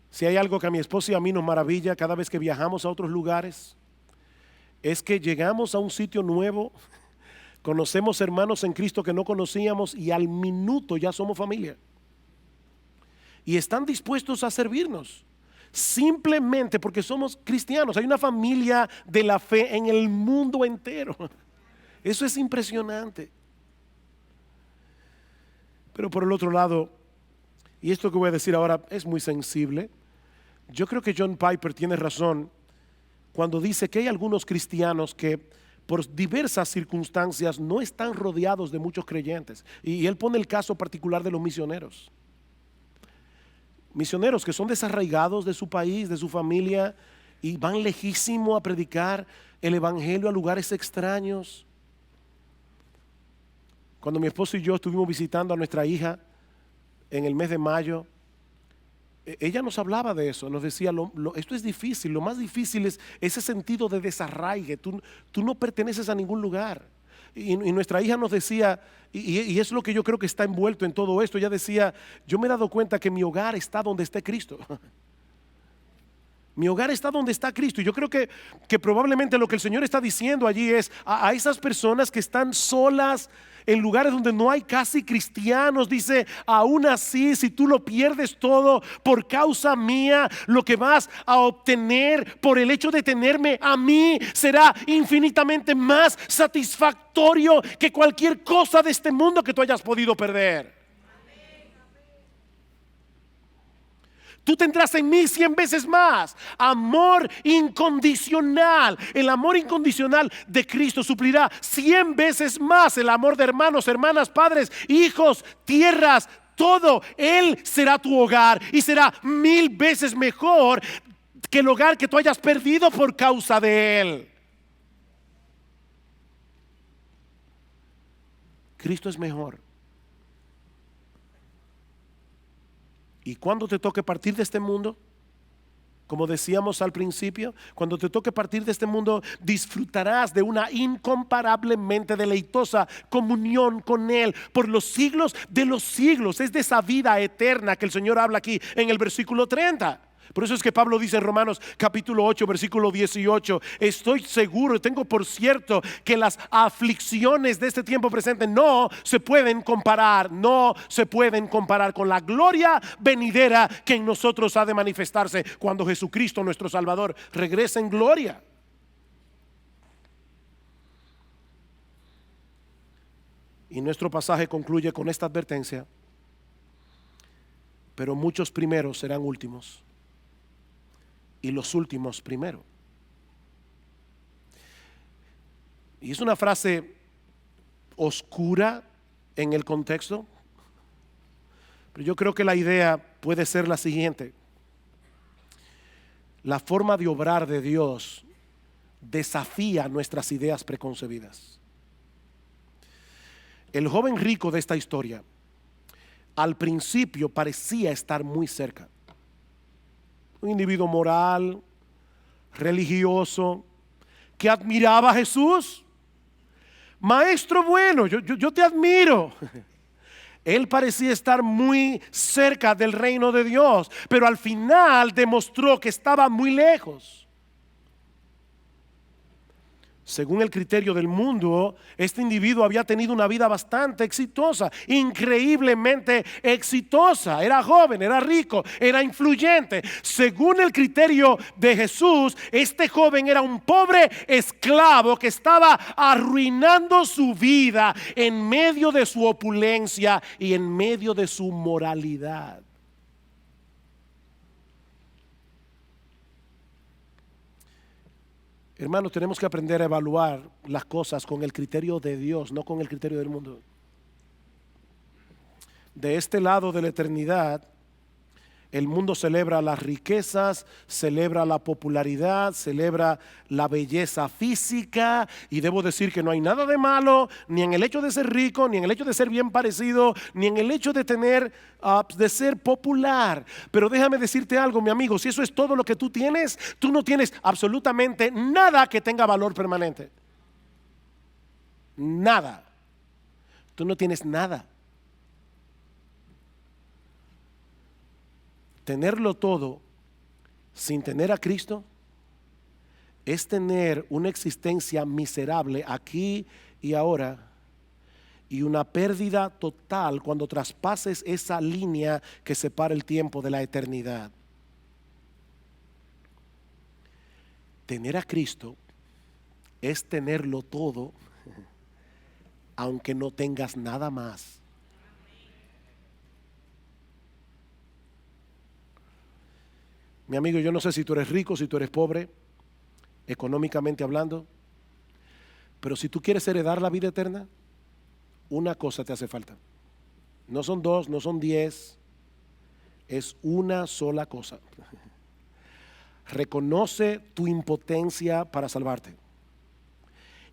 Si hay algo que a mi esposa y a mí nos maravilla cada vez que viajamos a otros lugares, es que llegamos a un sitio nuevo, conocemos hermanos en Cristo que no conocíamos y al minuto ya somos familia. Y están dispuestos a servirnos, simplemente porque somos cristianos. Hay una familia de la fe en el mundo entero. Eso es impresionante. Pero por el otro lado, y esto que voy a decir ahora es muy sensible, yo creo que John Piper tiene razón cuando dice que hay algunos cristianos que por diversas circunstancias no están rodeados de muchos creyentes. Y él pone el caso particular de los misioneros. Misioneros que son desarraigados de su país, de su familia, y van lejísimo a predicar el evangelio a lugares extraños. Cuando mi esposo y yo estuvimos visitando a nuestra hija en el mes de mayo, ella nos hablaba de eso, nos decía, esto es difícil, lo más difícil es ese sentido de desarraigue, tú no perteneces a ningún lugar. Y nuestra hija nos decía, y es lo que yo creo que está envuelto en todo esto, ella decía, yo me he dado cuenta que mi hogar está donde esté Cristo. Mi hogar está donde está Cristo. Y yo creo que probablemente lo que el Señor está diciendo allí es a esas personas que están solas en lugares donde no hay casi cristianos. Dice, aún así, si tú lo pierdes todo por causa mía, lo que vas a obtener por el hecho de tenerme a mí será infinitamente más satisfactorio que cualquier cosa de este mundo que tú hayas podido perder. Tú tendrás en mí 100 veces más. Amor incondicional. El amor incondicional de Cristo suplirá 100 veces más el amor de hermanos, hermanas, padres, hijos, tierras, todo. Él será tu hogar y será 1000 veces mejor que el hogar que tú hayas perdido por causa de Él. Cristo es mejor. Y cuando te toque partir de este mundo, como decíamos al principio, cuando te toque partir de este mundo, disfrutarás de una incomparablemente deleitosa comunión con Él por los siglos de los siglos. Es de esa vida eterna que el Señor habla aquí en el versículo 30. Por eso es que Pablo dice en Romanos capítulo 8 versículo 18, estoy seguro, tengo por cierto que las aflicciones de este tiempo presente no se pueden comparar con la gloria venidera que en nosotros ha de manifestarse cuando Jesucristo nuestro Salvador regrese en gloria. Y nuestro pasaje concluye con esta advertencia: pero muchos primeros serán últimos y los últimos primero. Y es una frase oscura en el contexto, pero yo creo que la idea puede ser la siguiente: la forma de obrar de Dios desafía nuestras ideas preconcebidas. El joven rico de esta historia al principio parecía estar muy cerca. Un individuo moral, religioso, que admiraba a Jesús. Maestro bueno, yo te admiro. Él parecía estar muy cerca del reino de Dios, pero al final demostró que estaba muy lejos. Según el criterio del mundo, este individuo había tenido una vida bastante exitosa, increíblemente exitosa. Era joven, era rico, era influyente. Según el criterio de Jesús, este joven era un pobre esclavo que estaba arruinando su vida en medio de su opulencia y en medio de su moralidad. Hermanos, tenemos que aprender a evaluar las cosas con el criterio de Dios, no con el criterio del mundo. De este lado de la eternidad, el mundo celebra las riquezas, celebra la popularidad, celebra la belleza física, y debo decir que no hay nada de malo ni en el hecho de ser rico, ni en el hecho de ser bien parecido, ni en el hecho de tener, de ser popular. Pero déjame decirte algo, mi amigo, si eso es todo lo que tú tienes, tú no tienes absolutamente nada que tenga valor permanente. Nada. Tú no tienes nada. Tenerlo todo sin tener a Cristo es tener una existencia miserable aquí y ahora, y una pérdida total cuando traspases esa línea que separa el tiempo de la eternidad. Tener a Cristo es tenerlo todo, aunque no tengas nada más. Mi amigo, yo no sé si tú eres rico, si tú eres pobre, económicamente hablando, pero si tú quieres heredar la vida eterna, una cosa te hace falta. No son dos, no son 10, es una sola cosa. Reconoce tu impotencia para salvarte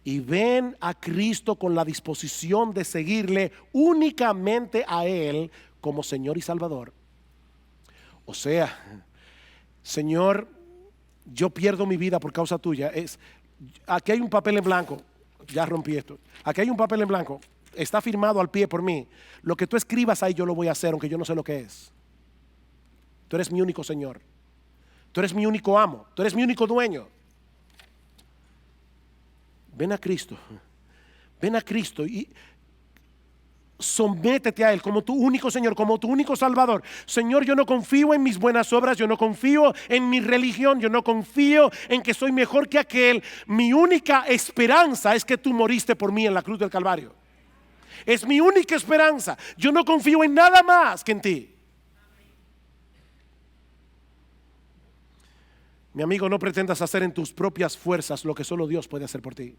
y ven a Cristo con la disposición de seguirle únicamente a Él como Señor y Salvador. O sea, Señor, yo pierdo mi vida por causa tuya. Aquí hay un papel en blanco. Ya rompí esto. Aquí hay un papel en blanco. Está firmado al pie por mí. Lo que tú escribas ahí yo lo voy a hacer, aunque yo no sé lo que es. Tú eres mi único Señor. Tú eres mi único amo. Tú eres mi único dueño. Ven a Cristo. Ven a Cristo y sométete a Él como tu único Señor, como tu único Salvador. Señor, yo no confío en mis buenas obras, yo no confío en mi religión, yo no confío en que soy mejor que aquel. Mi única esperanza es que tú moriste por mí en la cruz del Calvario. Es mi única esperanza. Yo no confío en nada más que en ti. Mi amigo, no pretendas hacer en tus propias fuerzas lo que solo Dios puede hacer por ti.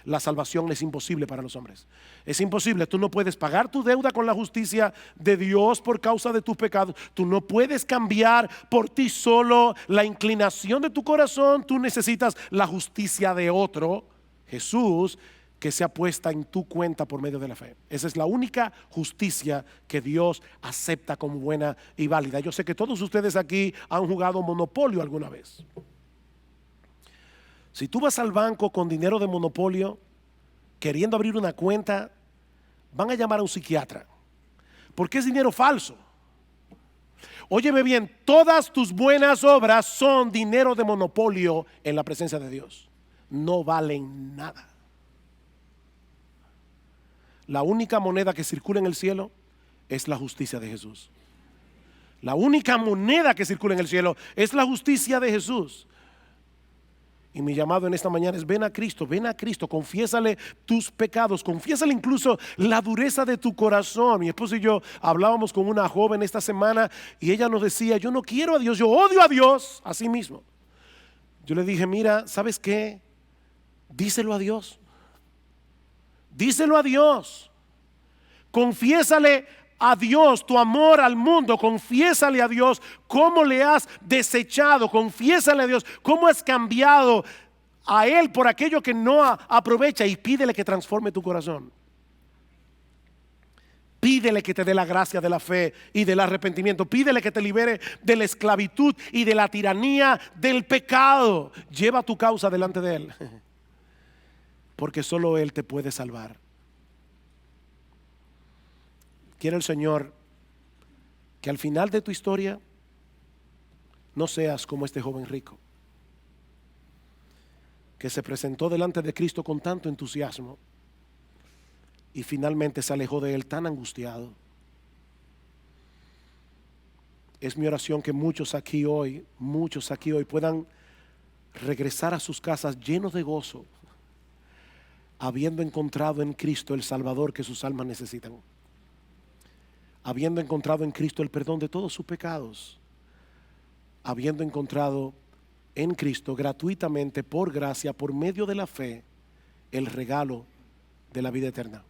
La salvación es imposible para los hombres. Es imposible. Tú no puedes pagar tu deuda con la justicia de Dios por causa de tus pecados. Tú no puedes cambiar por ti solo la inclinación de tu corazón. Tú necesitas la justicia de otro, Jesús, que sea puesta en tu cuenta por medio de la fe. Esa es la única justicia que Dios acepta como buena y válida. Yo sé que todos ustedes aquí han jugado Monopolio alguna vez. Si tú vas al banco con dinero de Monopolio, queriendo abrir una cuenta, van a llamar a un psiquiatra, porque es dinero falso. Óyeme bien, todas tus buenas obras son dinero de monopolio en la presencia de Dios. No valen nada. La única moneda que circula en el cielo es la justicia de Jesús. La única moneda que circula en el cielo es la justicia de Jesús. Y mi llamado en esta mañana es: ven a Cristo, confiésale tus pecados, confiésale incluso la dureza de tu corazón. Mi esposo y yo hablábamos con una joven esta semana y ella nos decía: yo no quiero a Dios, yo odio a Dios a sí mismo. Yo le dije: mira, ¿sabes qué? Díselo a Dios. Díselo a Dios. Confiésale a Dios tu amor al mundo. Confiésale a Dios cómo le has desechado. Confiésale a Dios cómo has cambiado a Él por aquello que no aprovecha, y pídele que transforme tu corazón. Pídele que te dé la gracia de la fe y del arrepentimiento. Pídele que te libere de la esclavitud y de la tiranía del pecado. Lleva tu causa delante de Él, porque solo Él te puede salvar. Quiere el Señor que al final de tu historia no seas como este joven rico, que se presentó delante de Cristo con tanto entusiasmo y finalmente se alejó de Él tan angustiado. Es mi oración que muchos aquí hoy puedan regresar a sus casas llenos de gozo, habiendo encontrado en Cristo el Salvador que sus almas necesitan, habiendo encontrado en Cristo el perdón de todos sus pecados, habiendo encontrado en Cristo gratuitamente, por gracia, por medio de la fe, el regalo de la vida eterna.